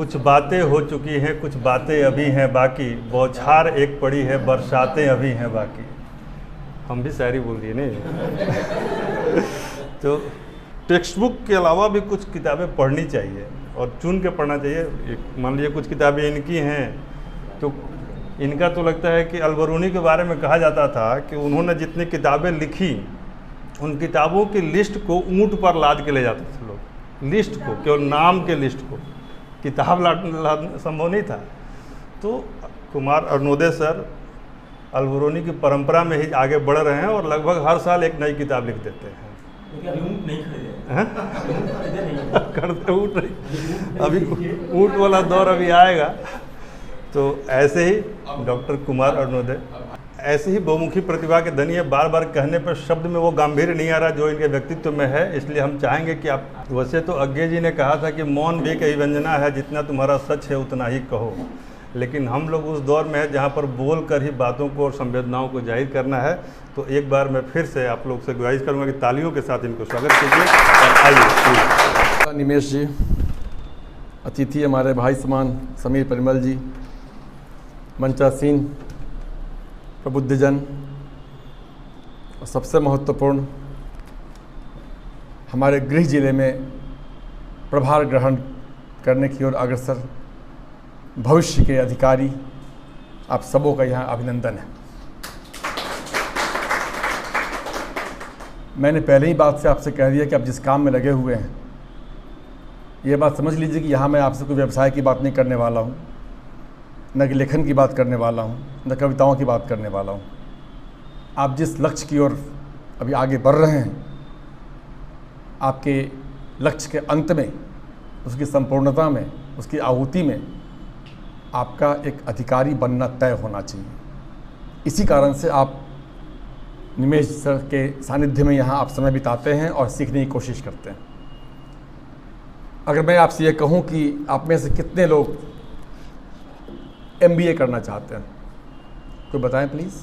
कुछ बातें हो चुकी हैं, कुछ बातें अभी हैं बाकी, बौछार एक पड़ी है, बरसातें अभी हैं बाकी। हम भी शायरी बोल दिए नहीं। तो टेक्स्ट बुक के अलावा भी कुछ किताबें पढ़नी चाहिए और चुन के पढ़ना चाहिए। मान लीजिए कुछ किताबें इनकी हैं, तो इनका तो लगता है कि अलबरूनी के बारे में कहा जाता था कि उन्होंने जितनी किताबें लिखी, उन किताबों की लिस्ट को ऊँट पर लाद के ले जाते थे लोग। लिस्ट को, केवल नाम के लिस्ट को, किताब लादना संभव नहीं था। तो कुमार अरुणोदय सर अलबरूनी की परंपरा में ही आगे बढ़ रहे हैं और लगभग हर साल एक नई किताब लिख देते हैं। ऊँट नहीं खरीदे ऊँट नहीं, अभी ऊँट वाला दौर अभी आएगा। तो ऐसे ही डॉक्टर कुमार अरुणोदय ऐसे ही बहुमुखी प्रतिभा के धनी है। बार बार कहने पर शब्द में वो गांधीर्य नहीं आ रहा जो इनके व्यक्तित्व में है, इसलिए हम चाहेंगे कि आप, वैसे तो अज्ञे जी ने कहा था कि मौन भी कई व्यंजना है, जितना तुम्हारा सच है उतना ही कहो, लेकिन हम लोग उस दौर में है जहाँ पर बोल कर ही बातों को और संवेदनाओं को जाहिर करना है। तो एक बार मैं फिर से आप लोग से गुजारिश करूँगा कि तालियों के साथ इनको स्वागत कीजिए और आइए। निमेश जी, अतिथि हमारे भाई समान समीर परिमल जी, मंचासीन प्रबुद्धजन, और सबसे महत्वपूर्ण हमारे गृह जिले में प्रभार ग्रहण करने की ओर अग्रसर भविष्य के अधिकारी, आप सबों का यहाँ अभिनंदन है। मैंने पहले ही बात से आपसे कह दिया कि आप जिस काम में लगे हुए हैं, ये बात समझ लीजिए कि यहाँ मैं आपसे कोई व्यवसाय की बात नहीं करने वाला हूँ, न कि लेखन की बात करने वाला हूँ, न कविताओं की बात करने वाला हूँ। आप जिस लक्ष्य की ओर अभी आगे बढ़ रहे हैं, आपके लक्ष्य के अंत में, उसकी संपूर्णता में, उसकी आहुति में आपका एक अधिकारी बनना तय होना चाहिए। इसी कारण से आप निमेश सर के सानिध्य में यहाँ आप समय बिताते हैं और सीखने की कोशिश करते हैं। अगर मैं आपसे ये कहूँ कि आप में से कितने लोग MBA करना चाहते हैं, कोई बताएं प्लीज़,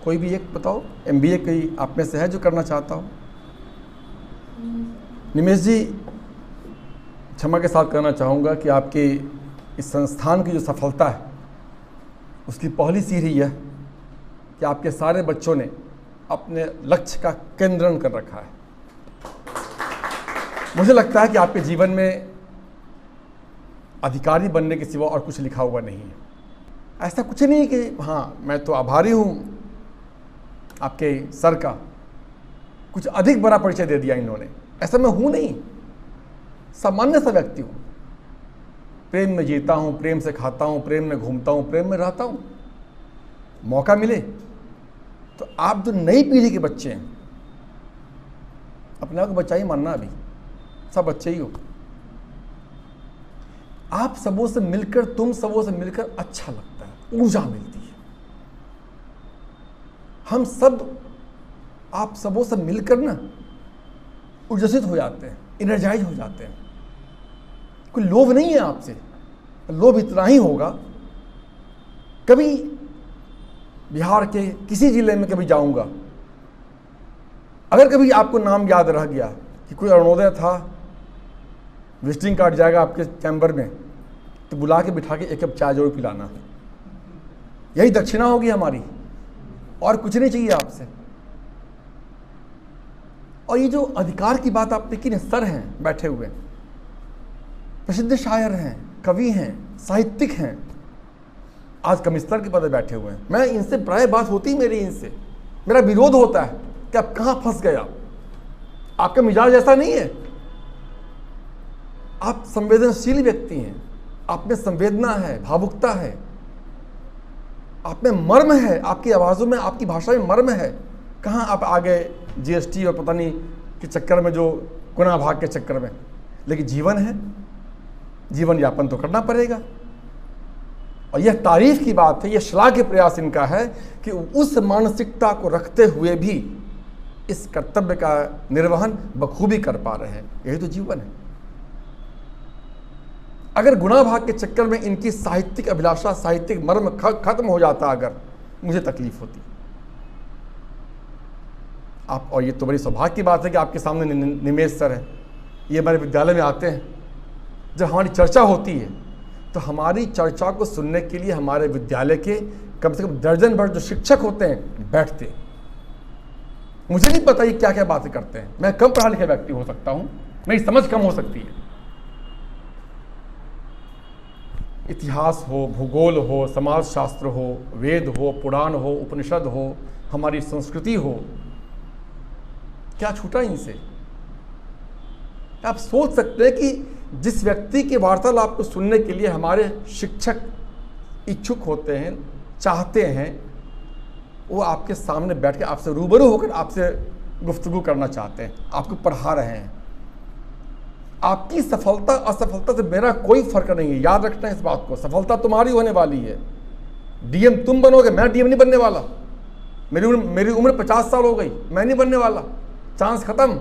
कोई भी एक बताओ। MBA कोई आप में से है जो करना चाहता हो? निमेश जी, क्षमा के साथ कहना चाहूँगा कि आपके इस संस्थान की जो सफलता है, उसकी पहली सीढ़ी यह कि आपके सारे बच्चों ने अपने लक्ष्य का केंद्रण कर रखा है। मुझे लगता है कि आपके जीवन में अधिकारी बनने के सिवा और कुछ लिखा हुआ नहीं है। ऐसा कुछ नहीं कि हाँ मैं तो आभारी हूँ आपके सर का, कुछ अधिक बड़ा परिचय दे दिया इन्होंने, ऐसा मैं हूँ नहीं, सामान्य सा व्यक्ति हूँ। प्रेम में जीता हूँ, प्रेम से खाता हूँ, प्रेम में घूमता हूँ, प्रेम में रहता हूँ। मौका मिले तो आप जो नई पीढ़ी के बच्चे हैं, अपने आप को बच्चा ही मानना, अभी सब बच्चे ही हो। आप सबों से मिलकर, तुम सबों से मिलकर अच्छा लगता है, ऊर्जा मिलती है। हम सब आप सबों से मिलकर ना ऊर्जित हो जाते हैं, एनर्जाइज हो जाते हैं। कोई लोभ नहीं है आपसे, लोभ इतना ही होगा, कभी बिहार के किसी जिले में कभी जाऊंगा, अगर कभी आपको नाम याद रह गया कि कोई अरुणोदय था, विजिटिंग कार्ड जाएगा आपके चैम्बर में, तो बुला के बिठा के एक कप चाय जरूर पिलाना। यही दक्षिणा होगी हमारी, और कुछ नहीं चाहिए आपसे। और ये जो अधिकार की बात आपने की, सर हैं बैठे हुए, प्रसिद्ध शायर हैं, कवि हैं, साहित्यिक हैं, आज कमिश्नर के पद बैठे हुए हैं। मैं इनसे प्राय बात होती मेरी, इनसे मेरा विरोध होता है कि आप कहाँ फंस गए, आपका मिजाज ऐसा नहीं है। आप संवेदनशील व्यक्ति हैं, आप में संवेदना है, भावुकता है, आप में मर्म है, आपकी आवाज़ों में, आपकी भाषा में मर्म है। कहाँ आप आ गए GST और पता नहीं के चक्कर में, जो गुना भाग के चक्कर में। लेकिन जीवन है, जीवन यापन तो करना पड़ेगा। और यह तारीफ की बात है, यह श्लाघ्य प्रयास इनका है कि उस मानसिकता को रखते हुए भी इस कर्तव्य का निर्वहन बखूबी कर पा रहे हैं। यही तो जीवन है। अगर गुना भाग के चक्कर में इनकी साहित्यिक अभिलाषा, साहित्यिक मर्म खत्म हो जाता, अगर मुझे तकलीफ होती। आप, और ये तो बड़ी सौभाग्य की बात है कि आपके सामने निमेश सर है। ये हमारे विद्यालय में आते हैं, जब हमारी चर्चा होती है तो हमारी चर्चा को सुनने के लिए हमारे विद्यालय के कम से कम दर्जन भर जो शिक्षक होते हैं बैठते हैं। मुझे नहीं पता ये क्या क्या बातें करते हैं, मैं कम पढ़ा लिखा व्यक्ति हो सकता हूं, मेरी समझ कम हो सकती है। इतिहास हो, भूगोल हो, समाजशास्त्र हो, वेद हो, पुराण हो, उपनिषद हो, हमारी संस्कृति हो, क्या छूटा इनसे? आप सोच सकते हैं कि जिस व्यक्ति के वार्तालाप को सुनने के लिए हमारे शिक्षक इच्छुक होते हैं, चाहते हैं, वो आपके सामने बैठ के आपसे रूबरू होकर आपसे गुफ्तगू करना चाहते हैं, आपको पढ़ा रहे हैं। आपकी सफलता असफलता से मेरा कोई फर्क नहीं है, याद रखना है इस बात को। सफलता तुम्हारी होने वाली है, डीएम तुम बनोगे, मैं डीएम नहीं बनने वाला। मेरी उम्र 50 साल हो गई, मैं नहीं बनने वाला, चांस खत्म।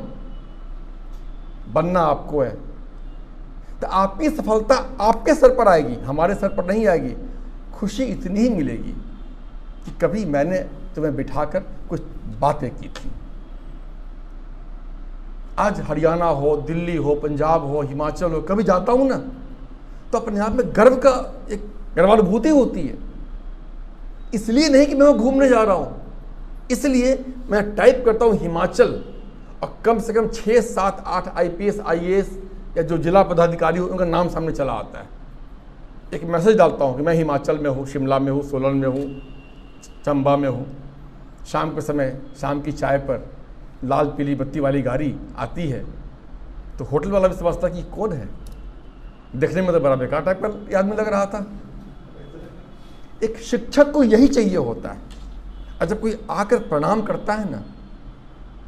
बनना आपको है। तो आपकी सफलता आपके सर पर आएगी, हमारे सर पर नहीं आएगी। खुशी इतनी ही मिलेगी कि कभी मैंने तुम्हें बिठाकर कुछ बातें की थी। आज हरियाणा हो, दिल्ली हो, पंजाब हो, हिमाचल हो, कभी जाता हूं ना तो अपने आप में गर्व का एक गर्वानुभूति होती है। इसलिए नहीं कि मैं वहां घूमने जा रहा हूं, इसलिए मैं टाइप करता हूं हिमाचल और कम से कम 6, 7, 8 IPS IAS या जो जिला पदाधिकारी हो उनका नाम सामने चला आता है। एक मैसेज डालता हूं कि मैं हिमाचल में हूं, शिमला में हूं, सोलन में हूं, चंबा में हूं। शाम के समय शाम की चाय पर लाल पीली बत्ती वाली गाड़ी आती है तो होटल वाला भी समझता कि कौन है। देखने में तो बड़ा बेकार टाइप का आदमी लग रहा था। एक शिक्षक को यही चाहिए होता है। और जब कोई आकर प्रणाम करता है ना,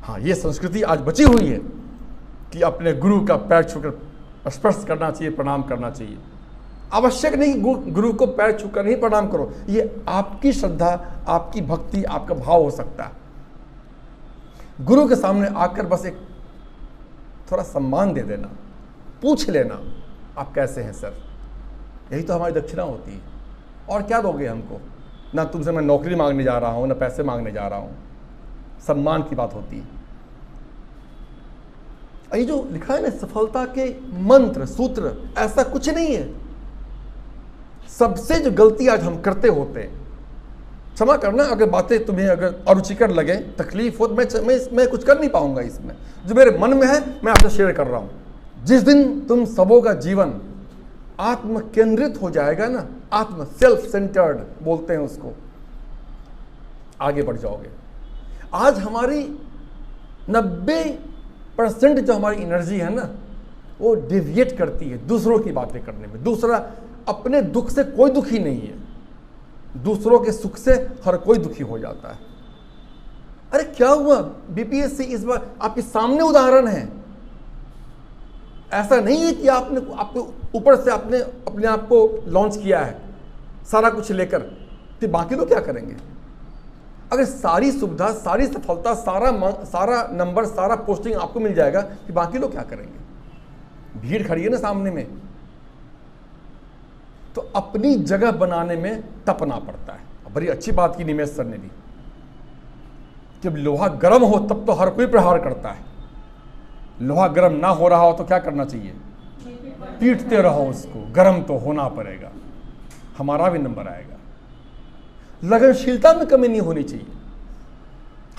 हाँ, ये संस्कृति आज बची हुई है कि अपने गुरु का पैर छूकर स्पर्श करना चाहिए, प्रणाम करना चाहिए। आवश्यक नहीं गुरु को पैर छूकर नहीं प्रणाम करो, ये आपकी श्रद्धा, आपकी भक्ति, आपका भाव हो सकता है। गुरु के सामने आकर बस एक थोड़ा सम्मान दे देना, पूछ लेना आप कैसे हैं सर, यही तो हमारी दक्षिणा होती है। और क्या दोगे हमको? ना तुमसे मैं नौकरी मांगने जा रहा हूं, ना पैसे मांगने जा रहा हूं, सम्मान की बात होती है। ये जो लिखा है ना सफलता के मंत्र सूत्र, ऐसा कुछ नहीं है। सबसे जो गलती आज हम करते होते हैं, क्षमा करना अगर बातें तुम्हें अगर अरुचिकर लगे, तकलीफ हो, मैं कुछ कर नहीं पाऊंगा इसमें। जो मेरे मन में है मैं आपसे शेयर कर रहा हूं। जिस दिन तुम सबों का जीवन आत्म केंद्रित हो जाएगा ना, आत्म सेल्फ सेंटर्ड बोलते हैं उसको, आगे बढ़ जाओगे। आज हमारी 90% जो हमारी एनर्जी है ना, वो डिविएट करती है दूसरों की बातें करने में। दूसरा, अपने दुख से कोई दुखी नहीं है, दूसरों के सुख से हर कोई दुखी हो जाता है। अरे क्या हुआ? बीपीएससी इस बार आपके सामने उदाहरण है। ऐसा नहीं है कि आपने ऊपर से आपने अपने आप को लॉन्च किया है सारा कुछ लेकर, तो बाकी लोग क्या करेंगे? अगर सारी सुविधा, सारी सफलता, सारा नंबर, सारा पोस्टिंग आपको मिल जाएगा कि बाकी लोग क्या करेंगे? भीड़ खड़ी है ना सामने में। तो अपनी जगह बनाने में तपना पड़ता है। बड़ी अच्छी बात की निमेश सर ने भी, जब लोहा गर्म हो तब तो हर कोई प्रहार करता है, लोहा गर्म ना हो रहा हो तो क्या करना चाहिए? पीटते रहो उसको, गर्म तो होना पड़ेगा, हमारा भी नंबर आएगा। लगनशीलता में कमी नहीं होनी चाहिए।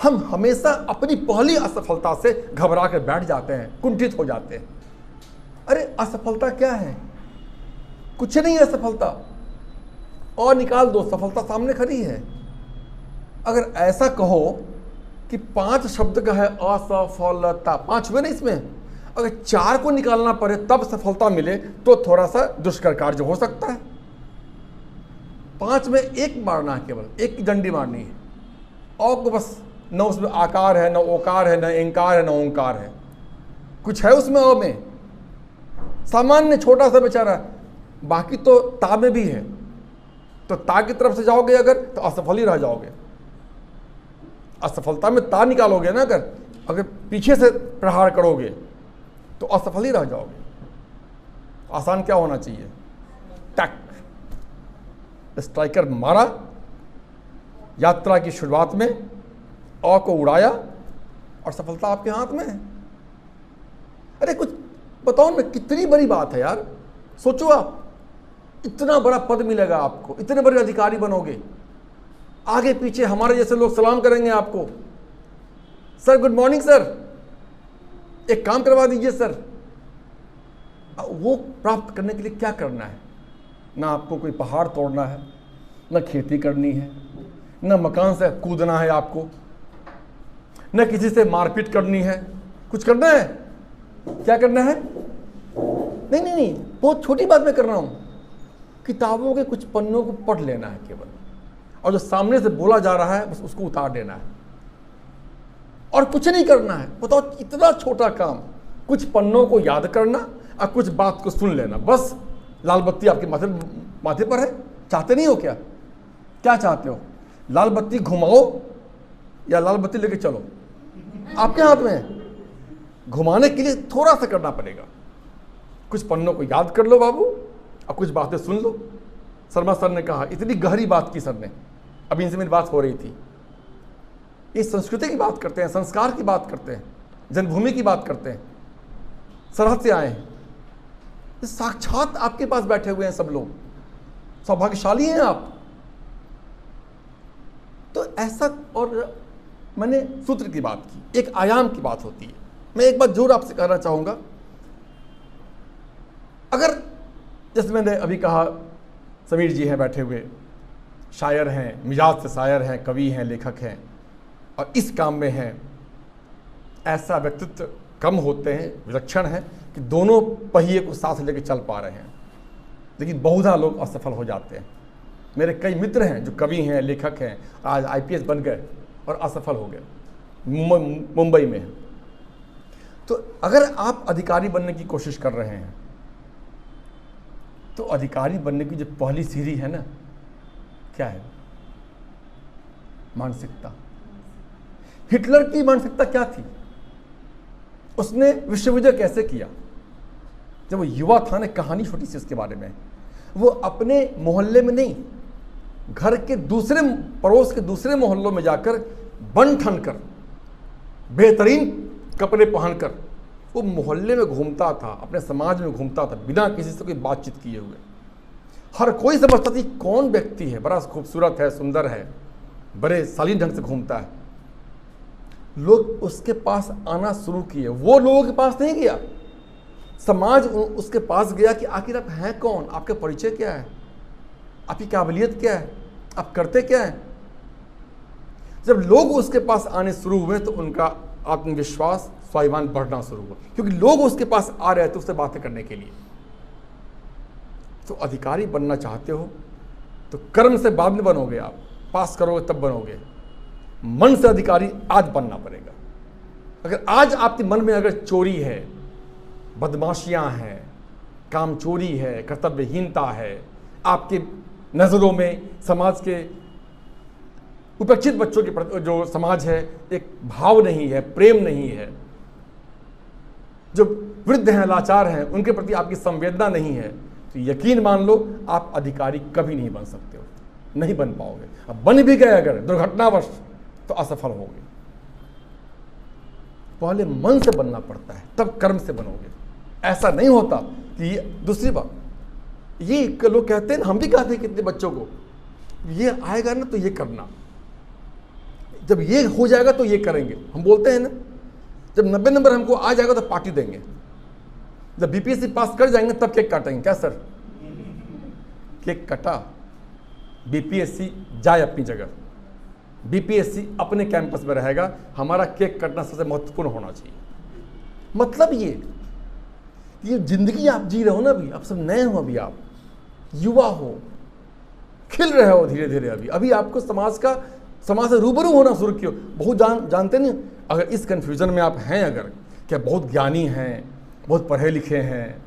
हम हमेशा अपनी पहली असफलता से घबरा कर बैठ जाते हैं, कुंठित हो जाते हैं। अरे असफलता क्या है? कुछ नहीं है सफलता, और निकाल दो, सफलता सामने खड़ी है। अगर ऐसा कहो कि 5 शब्द का है असफलता, 5 हुए ना इसमें, अगर 4 को निकालना पड़े तब सफलता मिले तो थोड़ा सा दुष्कर कार्य हो सकता है। 5 में 1 मारना है, केवल 1 की डंडी मारनी है। और को बस न उसमें आकार है, न ओकार है, न इंकार है, न ओंकार है, कुछ है उसमें अ में, सामान्य छोटा सा बेचारा। बाकी तो ता में भी है, तो ता की तरफ से जाओगे अगर तो असफल ही रह जाओगे। असफलता में ता निकालोगे ना, अगर पीछे से प्रहार करोगे तो असफल ही रह जाओगे। आसान क्या होना चाहिए? टक, स्ट्राइकर मारा, यात्रा की शुरुआत में अ को उड़ाया और सफलता आपके हाथ में है। अरे कुछ बताओ ना, कितनी बड़ी बात है यार। सोचो आप, इतना बड़ा पद मिलेगा आपको, इतने बड़े अधिकारी बनोगे, आगे पीछे हमारे जैसे लोग सलाम करेंगे आपको, सर गुड मॉर्निंग सर, एक काम करवा दीजिए सर। वो प्राप्त करने के लिए क्या करना है? ना आपको कोई पहाड़ तोड़ना है, ना खेती करनी है, ना मकान से कूदना है आपको, ना किसी से मारपीट करनी है। कुछ करना है? क्या करना है? नहीं नहीं नहीं, बहुत छोटी बात मैं कर रहा हूँ। किताबों के कुछ पन्नों को पढ़ लेना है केवल, और जो सामने से बोला जा रहा है बस उसको उतार देना है, और कुछ नहीं करना है। बताओ, इतना छोटा काम, कुछ पन्नों को याद करना और कुछ बात को सुन लेना, बस लाल बत्ती आपके माथे पर है। चाहते नहीं हो क्या? क्या चाहते हो? लाल बत्ती घुमाओ या लाल बत्ती लेके चलो? आपके हाथ में है। घुमाने के लिए थोड़ा सा करना पड़ेगा। कुछ पन्नों को याद कर लो बाबू, और कुछ बातें सुन लो। शर्मा सर ने कहा, इतनी गहरी बात की सर ने, अभी इनसे मेरी बात हो रही थी। ये संस्कृति की बात करते हैं, संस्कार की बात करते हैं, जन्मभूमि की बात करते हैं, सरहद से आए हैं, साक्षात आपके पास बैठे हुए हैं सब लोग, सौभाग्यशाली हैं आप। तो ऐसा, और मैंने सूत्र की बात की, एक आयाम की बात होती है। मैं एक बात जरूर आपसे कहना चाहूंगा, अगर जैसे मैंने अभी कहा, समीर जी हैं बैठे हुए, शायर हैं, मिजाज से शायर हैं, कवि हैं, लेखक हैं, और इस काम में हैं। ऐसा व्यक्तित्व कम होते हैं, विलक्षण हैं कि दोनों पहिए को साथ लेकर चल पा रहे हैं, लेकिन बहुधा लोग असफल हो जाते हैं। मेरे कई मित्र हैं जो कवि हैं, लेखक हैं, आज IPS बन गए और असफल हो गए, मुंबई में। तो अगर आप अधिकारी बनने की कोशिश कर रहे हैं, तो अधिकारी बनने की जो पहली सीढ़ी है ना, क्या है? मानसिकता। हिटलर की मानसिकता क्या थी? उसने विश्व विजय कैसे किया? जब वो युवा था ना, कहानी छोटी सी उसके बारे में, वो अपने मोहल्ले में नहीं, घर के दूसरे पड़ोस के दूसरे मोहल्लों में जाकर बन ठन कर, बेहतरीन कपड़े पहनकर वो मोहल्ले में घूमता था, अपने समाज में घूमता था, बिना किसी से कोई बातचीत किए हुए। हर कोई समझता था कौन व्यक्ति है, बड़ा खूबसूरत है, सुंदर है, बड़े शालीन ढंग से घूमता है। लोग उसके पास आना शुरू किए, वो लोगों के पास नहीं गया, समाज उसके पास गया कि आखिर आप हैं कौन, आपका परिचय क्या है, आपकी काबिलियत क्या है, आप करते क्या है। जब लोग उसके पास आने शुरू हुए तो उनका आत्मविश्वास, स्वाभिमान बढ़ना शुरू हुआ, क्योंकि लोग उसके पास आ रहे थे उससे बातें करने के लिए। तो अधिकारी बनना चाहते हो तो कर्म से बाद में बनोगे, आप पास करोगे तब बनोगे। मन से अधिकारी आज बनना पड़ेगा। अगर आज आपके मन में अगर चोरी है, बदमाशियां हैं, कामचोरी है, कर्तव्यहीनता है, आपके नज़रों में समाज के उपेक्षित बच्चों के प्रति जो समाज है एक भाव नहीं है, प्रेम नहीं है, जो वृद्ध हैं, लाचार हैं, उनके प्रति आपकी संवेदना नहीं है, तो यकीन मान लो आप अधिकारी कभी नहीं बन सकते हो, नहीं बन पाओगे। अब बन भी गए अगर दुर्घटनावश तो असफल होगे। पहले मन से बनना पड़ता है, तब कर्म से बनोगे। ऐसा नहीं होता कि ये दूसरी बात, ये लोग कहते हैं, हम भी कहते हैं कितने बच्चों को, ये आएगा ना तो ये करना, जब ये हो जाएगा तो ये करेंगे। हम बोलते हैं ना, जब 90 नंबर हमको आ जाएगा तो पार्टी देंगे, जब BPSC पास कर जाएंगे तब केक काटेंगे। क्या सर? केक कटा, BPSC जाए अपनी जगह, BPSC अपने कैंपस में रहेगा, हमारा केक कटना सबसे महत्वपूर्ण होना चाहिए। मतलब ये जिंदगी आप जी रहे हो ना, अभी आप सब नए हो, अभी आप युवा हो, खिल रहे हो धीरे धीरे। अभी आपको समाज से रूबरू होना शुरू किया। बहुत जानते नहीं, अगर इस कन्फ्यूजन में आप हैं, अगर क्या बहुत ज्ञानी हैं, बहुत पढ़े लिखे हैं,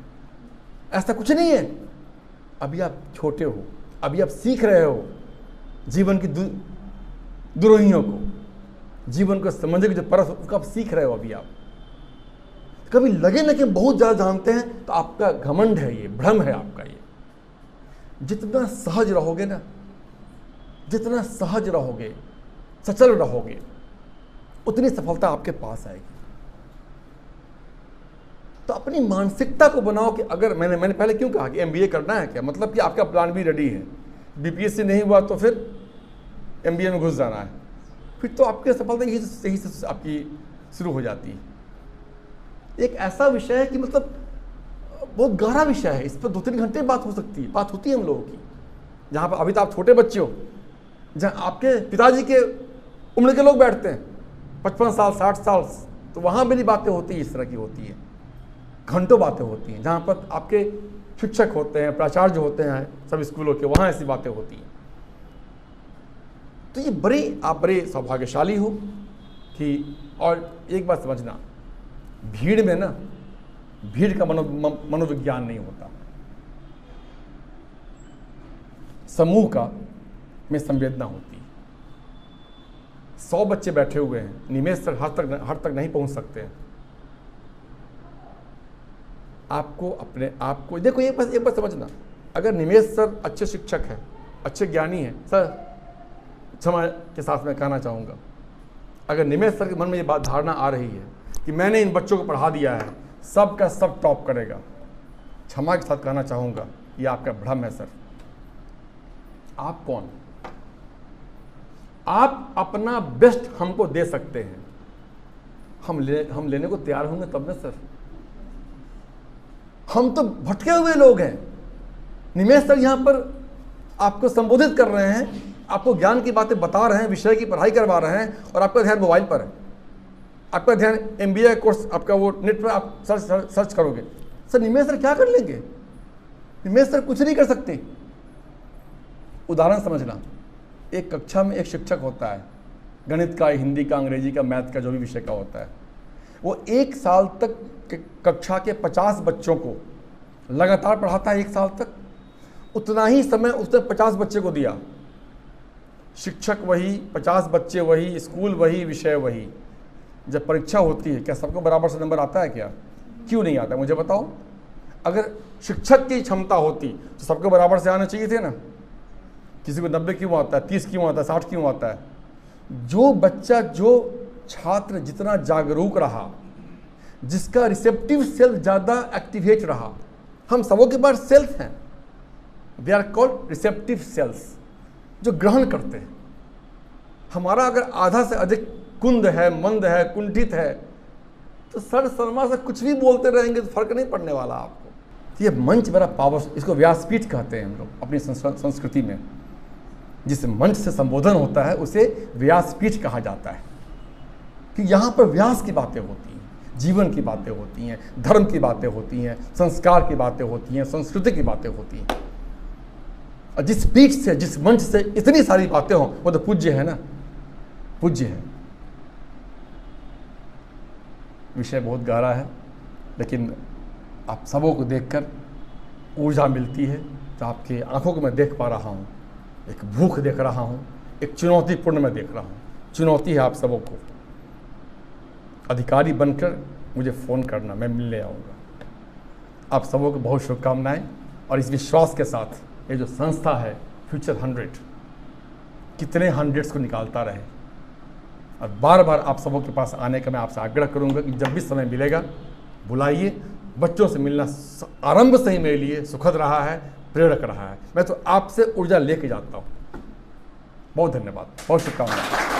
ऐसा कुछ नहीं है। अभी आप छोटे हो, अभी आप सीख रहे हो जीवन की दुरोहियों को, जीवन को समझने की जो परख उसको आप सीख रहे हो। अभी आप कभी लगे ना कि बहुत ज़्यादा जानते हैं, तो आपका घमंड है, ये भ्रम है आपका। ये जितना सहज रहोगे ना, जितना सहज रहोगे, सचल रहोगे, उतनी सफलता आपके पास आएगी। तो अपनी मानसिकता को बनाओ कि अगर मैंने पहले क्यों कहा कि MBA करना है क्या, मतलब कि आपका प्लान भी रेडी है, BPSC नहीं हुआ तो फिर MBA में घुस जाना है, फिर तो आपकी सफलता यही से आपकी शुरू हो जाती है। एक ऐसा विषय है कि मतलब बहुत गहरा विषय है, इस पर 2-3 घंटे बात हो सकती है, बात होती है हम लोगों की। जहाँ पर अभी तो आप छोटे बच्चे हो, जहाँ आपके पिताजी के उम्र के लोग बैठते हैं 55 साल 60 साल, तो वहाँ मेरी बातें होती है, इस तरह की होती है, घंटों बातें होती हैं। जहाँ पर आपके शिक्षक होते हैं, प्राचार्य होते हैं सब स्कूलों के, वहाँ ऐसी बातें होती हैं। तो ये आप बड़े सौभाग्यशाली हो कि, और एक बात समझना, भीड़ में ना, भीड़ का मनोविज्ञान नहीं होता, समूह का में संवेदना होती है। 100 बच्चे बैठे हुए हैं, निमेश सर हर तक नहीं पहुंच सकते हैं। आपको अपने आप को देखो, एक बात समझना, अगर निमेश सर अच्छे शिक्षक हैं, अच्छे ज्ञानी हैं, सर क्षमा के साथ मैं कहना चाहूँगा, अगर निमेश सर के मन में ये बात धारणा आ रही है कि मैंने इन बच्चों को पढ़ा दिया है, सब का सब टॉप करेगा, क्षमा के साथ कहना चाहूँगा ये आपका भ्रम है सर। आप कौन? आप अपना बेस्ट हमको दे सकते हैं, हम लेने को तैयार होंगे तब ना सर। हम तो भटके हुए लोग हैं। निमेश सर यहाँ पर आपको संबोधित कर रहे हैं, आपको ज्ञान की बातें बता रहे हैं, विषय की पढ़ाई करवा रहे हैं, और आपका ध्यान मोबाइल पर है, आपका ध्यान MBA कोर्स आपका वो नेट पर आप सर्च करोगे। सर निमेश सर क्या कर लेंगे? निमेश सर कुछ नहीं कर सकते। उदाहरण समझना, एक कक्षा में एक शिक्षक होता है, गणित का, हिंदी का, अंग्रेजी का, मैथ का, जो भी विषय का होता है, वो 1 साल तक कक्षा के 50 बच्चों को लगातार पढ़ाता है। 1 साल तक उतना ही समय उसने 50 बच्चे को दिया। शिक्षक वही, 50 बच्चे वही, स्कूल वही, विषय वही। जब परीक्षा होती है, क्या सबको बराबर से नंबर आता है क्या? क्यों नहीं आता मुझे बताओ? अगर शिक्षक की क्षमता होती तो सबको बराबर से आने चाहिए थे ना। किसी को 90 क्यों आता है, 30 क्यों आता है, 60 क्यों आता है? जो बच्चा, जो छात्र जितना जागरूक रहा, जिसका रिसेप्टिव सेल्स ज़्यादा एक्टिवेट रहा, हम सबों के पास सेल्स हैं, they are called receptive cells, जो ग्रहण करते हैं। हमारा अगर आधा से अधिक कुंद है, मंद है, कुंठित है, तो सर शर्मा से कुछ भी बोलते रहेंगे तो फर्क नहीं पड़ने वाला आपको। ये मंच बड़ा पावर, इसको व्यासपीठ कहते हैं हम लोग अपनी संस्कृति में। जिस मंच से संबोधन होता है उसे व्यासपीठ कहा जाता है, कि यहाँ पर व्यास की बातें होती हैं, जीवन की बातें होती हैं, धर्म की बातें होती हैं, संस्कार की बातें होती हैं, संस्कृति की बातें होती हैं। और जिस पीठ से, जिस मंच से इतनी सारी बातें हों, वो तो पूज्य है ना, पूज्य है। विषय बहुत गहरा है, लेकिन आप सबों को देखकर ऊर्जा मिलती है। तो आपके आंखों को मैं देख पा रहा हूँ, एक भूख देख रहा हूँ, एक चुनौतीपूर्ण मैं देख रहा हूँ। चुनौती है आप सबों को, अधिकारी बनकर मुझे फ़ोन करना, मैं मिलने आऊँगा। आप सबों को बहुत शुभकामनाएं, और इस विश्वास के साथ ये जो संस्था है फ्यूचर 100 कितने 100s को निकालता रहे। और बार बार आप सबों के पास आने का मैं आपसे आग्रह करूंगा कि जब भी समय मिलेगा बुलाइए। बच्चों से मिलना आरंभ से ही मेरे लिए सुखद रहा है, प्रेरक रहा है। मैं तो आपसे ऊर्जा लेके जाता हूँ। बहुत धन्यवाद, बहुत शुभकामनाएं।